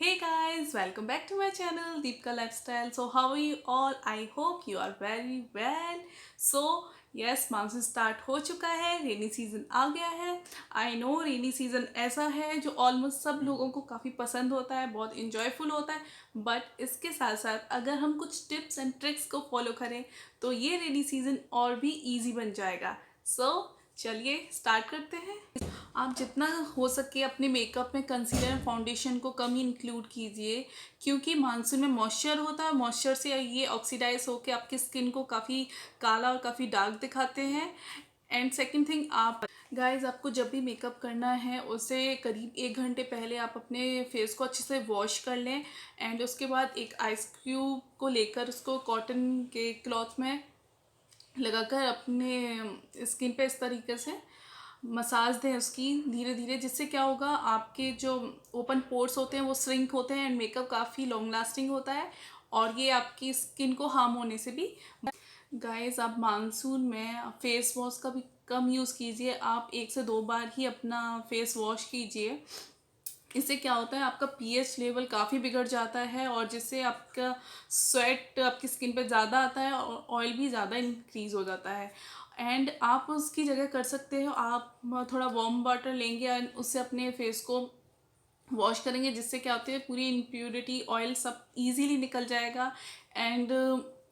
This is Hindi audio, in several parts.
Hey guys, welcome back to my channel Deepika Lifestyle. So how are you all? I hope you are very well. So yes, monsoon start हो चुका है, रेनी सीजन आ गया है. आई नो रेनी सीजन ऐसा है जो ऑलमोस्ट सब लोगों को काफ़ी पसंद होता है, बहुत इंजॉयफुल होता है. बट इसके साथ साथ अगर हम कुछ टिप्स एंड ट्रिक्स को फॉलो करें तो ये रेनी सीजन और भी ईजी बन जाएगा. सो चलिए स्टार्ट करते हैं. आप जितना हो सके अपने मेकअप में कंसीलर एंड फाउंडेशन को कम ही इंक्लूड कीजिए, क्योंकि मानसून में मॉइस्चर होता है. मॉइस्चर से ये ऑक्सीडाइज होकर आपकी स्किन को काफ़ी काला और काफ़ी डार्क दिखाते हैं. एंड सेकंड थिंग, आप गाइस आपको जब भी मेकअप करना है उससे करीब 1 घंटे पहले आप अपने फेस को अच्छे से वॉश कर लें. एंड उसके बाद एक आइस क्यूब को लेकर उसको कॉटन के क्लॉथ में लगाकर अपने स्किन पे इस तरीके से मसाज दें उसकी धीरे धीरे, जिससे क्या होगा, आपके जो ओपन पोर्स होते हैं वो श्रिंक होते हैं एंड मेकअप काफ़ी लॉन्ग लास्टिंग होता है और ये आपकी स्किन को हार्म होने से भी. गाइस आप मानसून में फेस वॉश का भी कम यूज़ कीजिए. आप 1 से 2 बार ही अपना फेस वॉश कीजिए. इससे क्या होता है, आपका पीएच लेवल काफ़ी बिगड़ जाता है और जिससे आपका स्वेट आपकी स्किन पे ज़्यादा आता है और ऑयल भी ज़्यादा इंक्रीज़ हो जाता है. एंड आप उसकी जगह कर सकते हो, आप थोड़ा वार्म वाटर लेंगे एंड उससे अपने फेस को वॉश करेंगे, जिससे क्या होती है पूरी इम्प्योरिटी ऑयल सब इजीली निकल जाएगा. एंड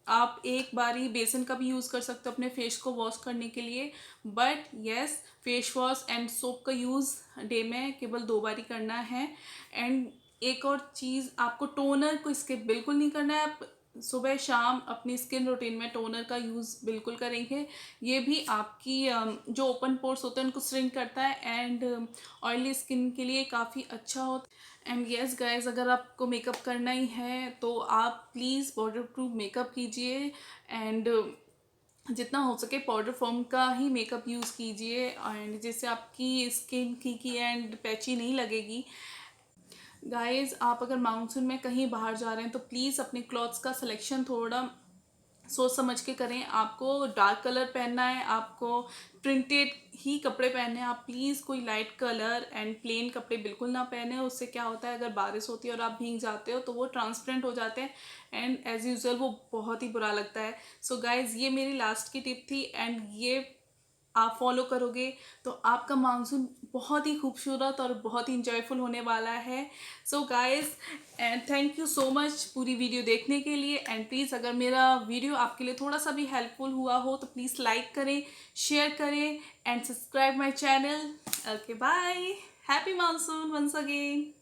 आप एक बार ही बेसन का भी यूज़ कर सकते हो अपने फेस को वॉश करने के लिए. But yes, face wash and soap का यूज़ डे में केवल 2 बार ही करना है. एंड एक और चीज़, आपको टोनर को स्किप बिल्कुल नहीं करना है. आप सुबह शाम अपनी स्किन रूटीन में टोनर का यूज़ बिल्कुल करेंगे. ये भी आपकी जो ओपन पोर्स होते हैं उनको श्रिंक करता है एंड ऑयली स्किन के लिए काफ़ी अच्छा होता है. एंड येस गाइस, अगर आपको मेकअप करना ही है तो आप प्लीज़ वाटर प्रूफ मेकअप कीजिए एंड जितना हो सके पाउडर फॉर्म का ही मेकअप यूज़ कीजिए एंड जिससे आपकी स्किन फीकी एंड पैची नहीं लगेगी. गाइस आप अगर मानसून में कहीं बाहर जा रहे हैं तो प्लीज़ अपने क्लॉथ्स का सिलेक्शन थोड़ा सोच समझ के करें. आपको डार्क कलर पहनना है, आपको प्रिंटेड ही कपड़े पहनने हैं. आप प्लीज़ कोई लाइट कलर एंड प्लेन कपड़े बिल्कुल ना पहने. उससे क्या होता है, अगर बारिश होती है और आप भीग जाते हो तो वो ट्रांसपेरेंट हो जाते हैं एंड एज यूजल वो बहुत ही बुरा लगता है. सो गाइज ये मेरी लास्ट की टिप थी एंड ये आप फॉलो करोगे तो आपका मानसून बहुत ही खूबसूरत और बहुत ही इंजॉयफुल होने वाला है. So guys and thank you so much पूरी वीडियो देखने के लिए. एंड प्लीज़ अगर मेरा वीडियो आपके लिए थोड़ा सा भी हेल्पफुल हुआ हो तो प्लीज़ लाइक करें, शेयर करें and subscribe my channel. Okay bye, happy monsoon once again.